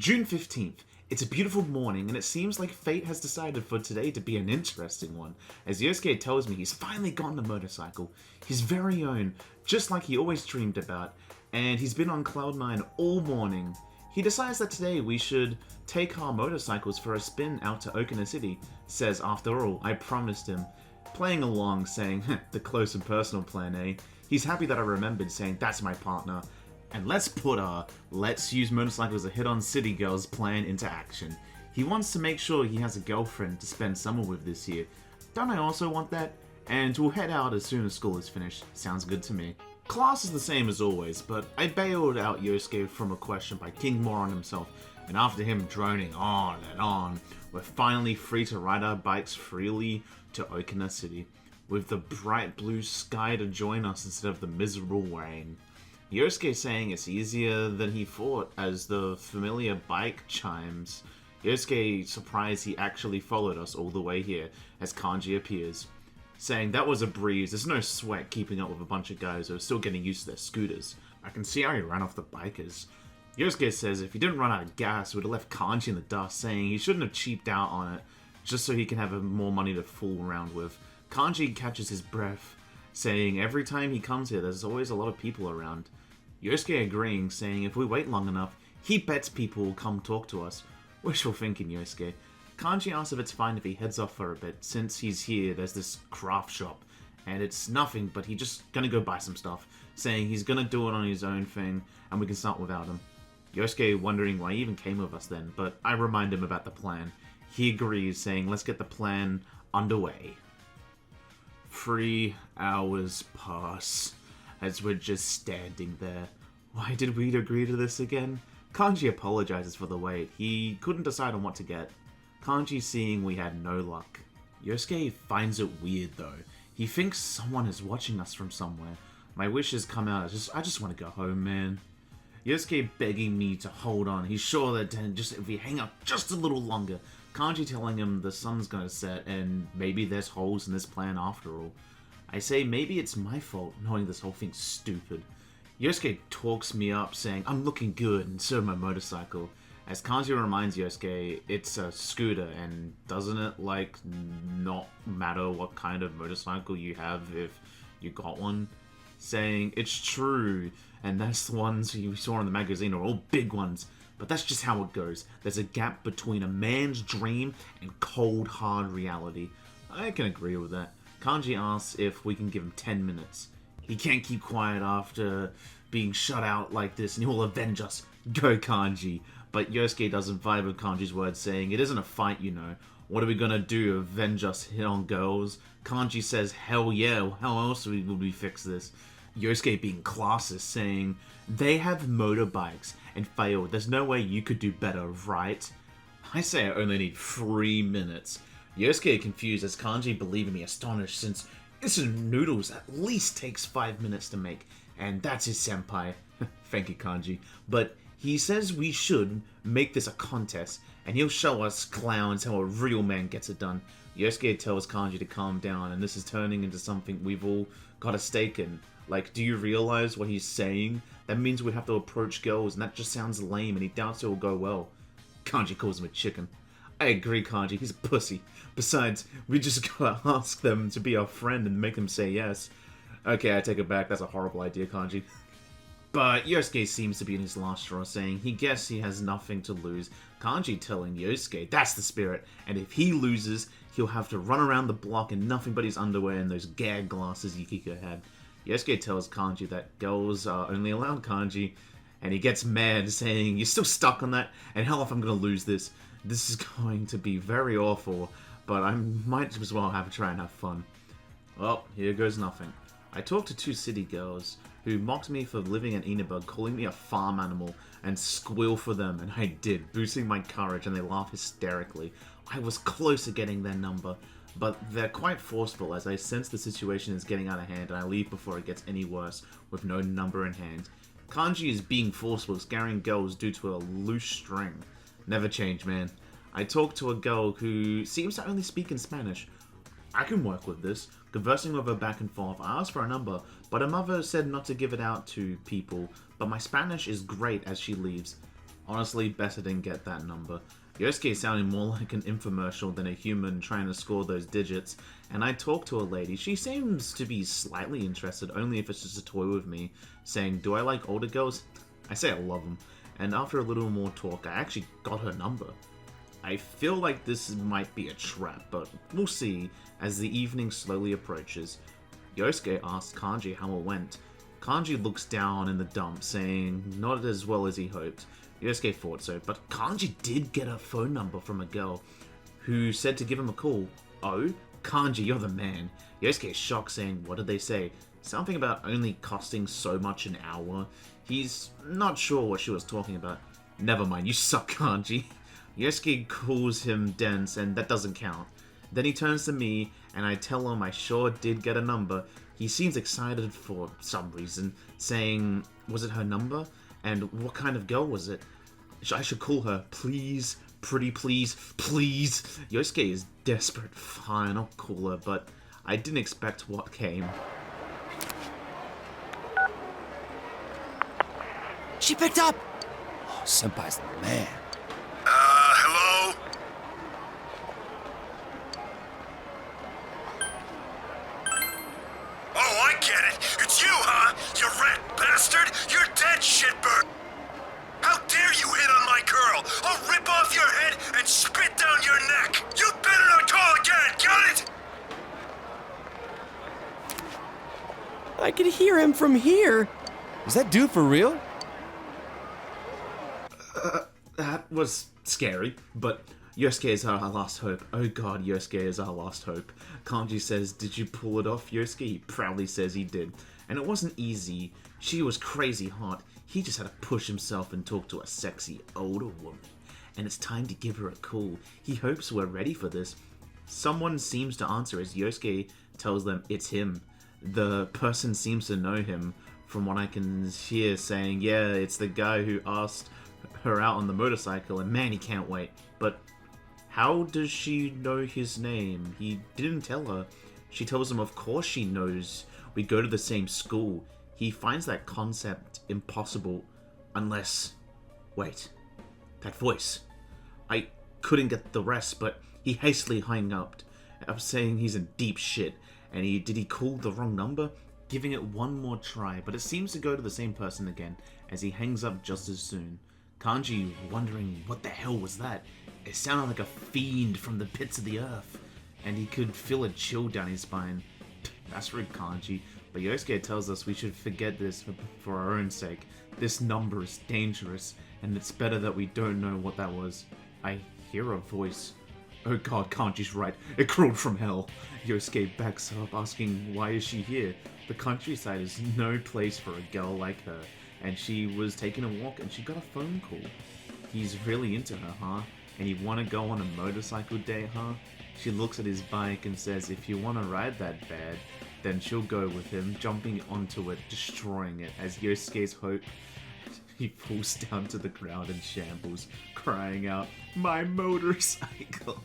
June 15th. It's a beautiful morning, and it seems like fate has decided for today to be an interesting one. As Yosuke tells me, he's finally gotten a motorcycle, his very own, just like he always dreamed about, and he's been on Cloud 9 all morning. He decides that today we should take our motorcycles for a spin out to Okina City, says, after all, I promised him. Playing along, saying, the close and personal plan, eh? He's happy that I remembered, saying, that's my partner. And let's put our let's use motorcycles to hit on city girls plan into action. He wants to make sure he has a girlfriend to spend summer with this year. Don't I also want that? And we'll head out as soon as school is finished. Sounds good to me. Class is the same as always, but I bailed out Yosuke from a question by kicking more on himself, and after him droning on and on, we're finally free to ride our bikes freely to Okina City, with the bright blue sky to join us instead of the miserable rain. Yosuke saying it's easier than he thought as the familiar bike chimes. Yosuke surprised he actually followed us all the way here as Kanji appears, saying that was a breeze, there's no sweat keeping up with a bunch of guys who are still getting used to their scooters. I can see how he ran off the bikers. Yosuke says if he didn't run out of gas, he would have left Kanji in the dust, saying he shouldn't have cheaped out on it just so he can have more money to fool around with. Kanji catches his breath, saying every time he comes here there's always a lot of people around. Yosuke agreeing, saying if we wait long enough, he bets people will come talk to us. Wishful thinking, Yosuke. Kanji asks if it's fine if he heads off for a bit. Since he's here, there's this craft shop, and it's nothing, but he's just gonna go buy some stuff, saying he's gonna do it on his own thing, and we can start without him. Yosuke wondering why he even came with us then, but I remind him about the plan. He agrees, saying let's get the plan underway. 3 hours pass as we're just standing there. Why did we agree to this again? Kanji apologizes for the wait. He couldn't decide on what to get. Kanji seeing we had no luck. Yosuke finds it weird though. He thinks someone is watching us from somewhere. My wishes come out. I just want to go home, man. Yosuke begging me to hold on. He's sure that just if we hang out just a little longer. Kanji telling him the sun's gonna set and maybe there's holes in this plan after all. I say maybe it's my fault knowing this whole thing's stupid. Yosuke talks me up saying I'm looking good and so my motorcycle. As Kanji reminds Yosuke it's a scooter and doesn't it like not matter what kind of motorcycle you have if you got one? Saying it's true and that's the ones you saw in the magazine are all big ones. But that's just how it goes. There's a gap between a man's dream and cold hard reality. I can agree with that. Kanji asks if we can give him 10 minutes. He can't keep quiet after being shut out like this and he will avenge us. Go Kanji. But Yosuke doesn't vibe with Kanji's words, saying it isn't a fight, you know. What are we gonna do, avenge us hit on girls? Kanji says hell yeah, how else would we fix this? Yosuke being classist, saying they have motorbikes and failed. There's no way you could do better, right? I say I only need 3 minutes. Yosuke confused as Kanji believingly astonished since instant noodles at least takes 5 minutes to make, and that's his senpai. Thank you, Kanji. But he says we should make this a contest, and he'll show us clowns how a real man gets it done. Yosuke tells Kanji to calm down, and this is turning into something we've all got a stake in. Like, do you realize what he's saying? That means we have to approach girls, and that just sounds lame, and he doubts it will go well. Kanji calls him a chicken. I agree, Kanji, he's a pussy. Besides, we just gotta ask them to be our friend and make them say yes. Okay, I take it back, that's a horrible idea, Kanji. But Yosuke seems to be in his last straw, saying he guess he has nothing to lose. Kanji telling Yosuke that's the spirit, and if he loses, he'll have to run around the block in nothing but his underwear and those gag glasses Yukiko had. Yosuke tells Kanji that girls are only allowed Kanji, and he gets mad, saying, you're still stuck on that, and hell if I'm gonna lose this. This is going to be very awful, but I might as well have a try and have fun. Well, here goes nothing. I talked to 2 city girls, who mocked me for living in Inaba, calling me a farm animal, and squeal for them, and I did, boosting my courage, and they laugh hysterically. I was close to getting their number, but they're quite forceful as I sense the situation is getting out of hand and I leave before it gets any worse with no number in hand. Kanji is being forceful, scaring girls due to a loose string. Never change, man. I talked to a girl who seems to only speak in Spanish. I can work with this. Conversing with her back and forth, I asked for a number, but her mother said not to give it out to people, but my Spanish is great as she leaves. Honestly, better didn't get that number. Yosuke sounding more like an infomercial than a human trying to score those digits, and I talked to a lady. She seems to be slightly interested, only if it's just a toy with me, saying, "Do I like older girls?" I say I love them, and after a little more talk, I actually got her number. I feel like this might be a trap, but we'll see as the evening slowly approaches. Yosuke asks Kanji how it went. Kanji looks down in the dumps, saying not as well as he hoped. Yosuke thought so, but Kanji did get a phone number from a girl who said to give him a call. Oh, Kanji, you're the man. Yosuke is shocked, saying, what did they say? Something about only costing so much an hour? He's not sure what she was talking about. Never mind, you suck, Kanji. Yosuke calls him dense, and that doesn't count. Then he turns to me, and I tell him I sure did get a number. He seems excited for some reason, saying, was it her number? And what kind of girl was it? I should call her, please, pretty please, please. Yosuke is desperate. Fine, I'll call her, but I didn't expect what came. She picked up! Oh, Senpai's the man. Hello? Oh, I get it. It's you, huh? You rat bastard! You're dead, shitbird! How dare you hit on my girl! I'll rip off your head and spit down your neck! You better not call again, got it? I could hear him from here. Is that dude for real? That was scary, but Yosuke is our last hope. Oh god, Yosuke is our last hope. Kanji says, did you pull it off, Yosuke? He proudly says he did. And it wasn't easy. She was crazy hot. He just had to push himself and talk to a sexy older woman. And it's time to give her a call. He hopes we're ready for this. Someone seems to answer as Yosuke tells them it's him. The person seems to know him from what I can hear, saying, yeah, it's the guy who asked her out on the motorcycle, and man, he can't wait. But how does she know his name? He didn't tell her. She tells him of course she knows. We go to the same school. He finds that concept impossible unless... Wait. That voice. I couldn't get the rest, but he hastily hung up. I'm saying he's in deep shit. And did he call the wrong number? Giving it one more try, but it seems to go to the same person again, as he hangs up just as soon. Kanji wondering what the hell was that? It sounded like a fiend from the pits of the earth, and he could feel a chill down his spine. That's rude, Kanji, but Yosuke tells us we should forget this for our own sake. This number is dangerous, and it's better that we don't know what that was. I hear a voice. Oh god, Kanji's right. It crawled from hell. Yosuke backs up, asking why is she here? The countryside is no place for a girl like her, and she was taking a walk and she got a phone call. He's really into her, huh? And you want to go on a motorcycle date, huh? She looks at his bike and says if you want to ride that bad, then she'll go with him, jumping onto it, destroying it, as Yosuke's hope he falls down to the ground in shambles, crying out, my motorcycle!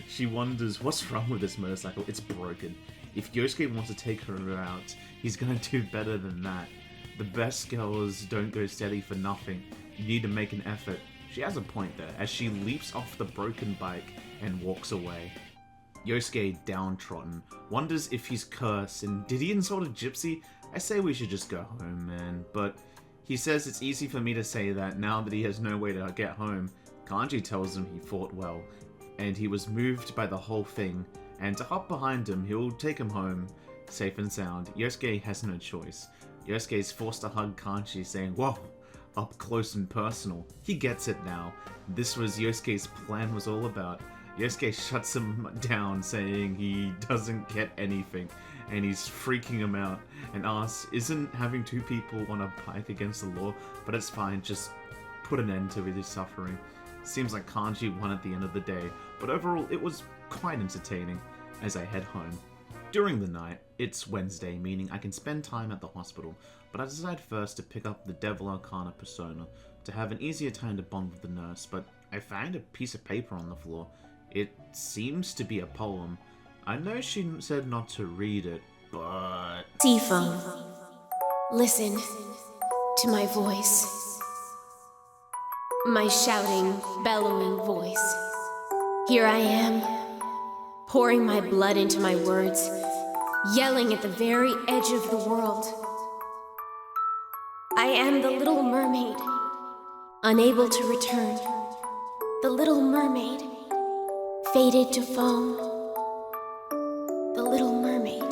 She wonders what's wrong with this motorcycle, it's broken. If Yosuke wants to take her out, he's gonna do better than that. The best girls don't go steady for nothing. You need to make an effort. She has a point there, as she leaps off the broken bike and walks away. Yosuke, downtrodden, wonders if he's cursed, and did he insult a gypsy? I say we should just go home, man, but he says it's easy for me to say that now that he has no way to get home. Kanji tells him he fought well, and he was moved by the whole thing, and to hop behind him, he'll take him home, safe and sound. Yosuke has no choice. Yosuke is forced to hug Kanji, saying, whoa, up close and personal. He gets it now. This was Yosuke's plan was all about. Yosuke shuts him down, saying he doesn't get anything, and he's freaking him out, and asks, isn't having two people on a bike against the law? But it's fine, just put an end to his suffering. Seems like Kanji won at the end of the day, but overall it was quite entertaining as I head home. During the night, it's Wednesday, meaning I can spend time at the hospital, but I decide first to pick up the Devil Arcana Persona to have an easier time to bond with the nurse, but I find a piece of paper on the floor. It seems to be a poem. I know she said not to read it, but... Seafoam, listen to my voice. My shouting, bellowing voice. Here I am, pouring my blood into my words, yelling at the very edge of the world. I am the Little Mermaid, unable to return. The Little Mermaid, faded to foam. The Little Mermaid.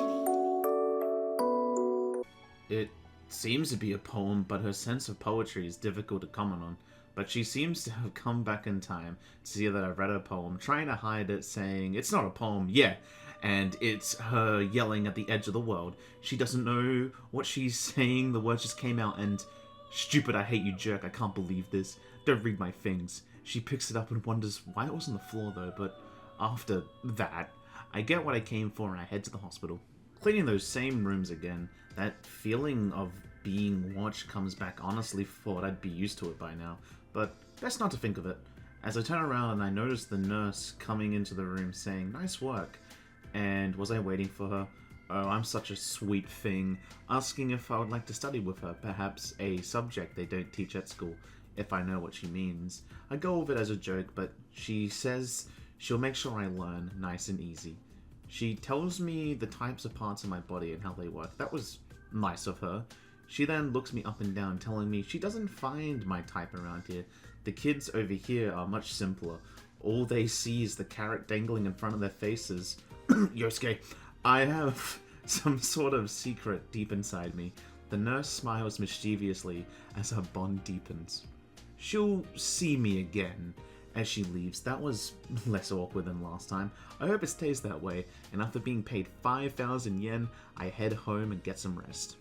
It seems to be a poem, but her sense of poetry is difficult to comment on. But she seems to have come back in time to see that I've read her poem, trying to hide it, saying, it's not a poem, yeah. And it's her yelling at the edge of the world. She doesn't know what she's saying, the words just came out, and stupid, I hate you, jerk, I can't believe this. Don't read my things. She picks it up and wonders why it was on the floor though, but after that, I get what I came for and I head to the hospital. Cleaning those same rooms again, that feeling of being watched comes back. Honestly thought I'd be used to it by now, but best not to think of it. As I turn around and I notice the nurse coming into the room saying, nice work. And was I waiting for her? Oh, I'm such a sweet thing, asking if I would like to study with her, perhaps a subject they don't teach at school, if I know what she means. I go with it as a joke, but she says she'll make sure I learn nice and easy. She tells me the types of parts of my body and how they work. That was nice of her. She then looks me up and down, telling me she doesn't find my type around here. The kids over here are much simpler. All they see is the carrot dangling in front of their faces. Yosuke, I have some sort of secret deep inside me. The nurse smiles mischievously as her bond deepens. She'll see me again as she leaves. That was less awkward than last time. I hope it stays that way, and after being paid 5,000 yen, I head home and get some rest.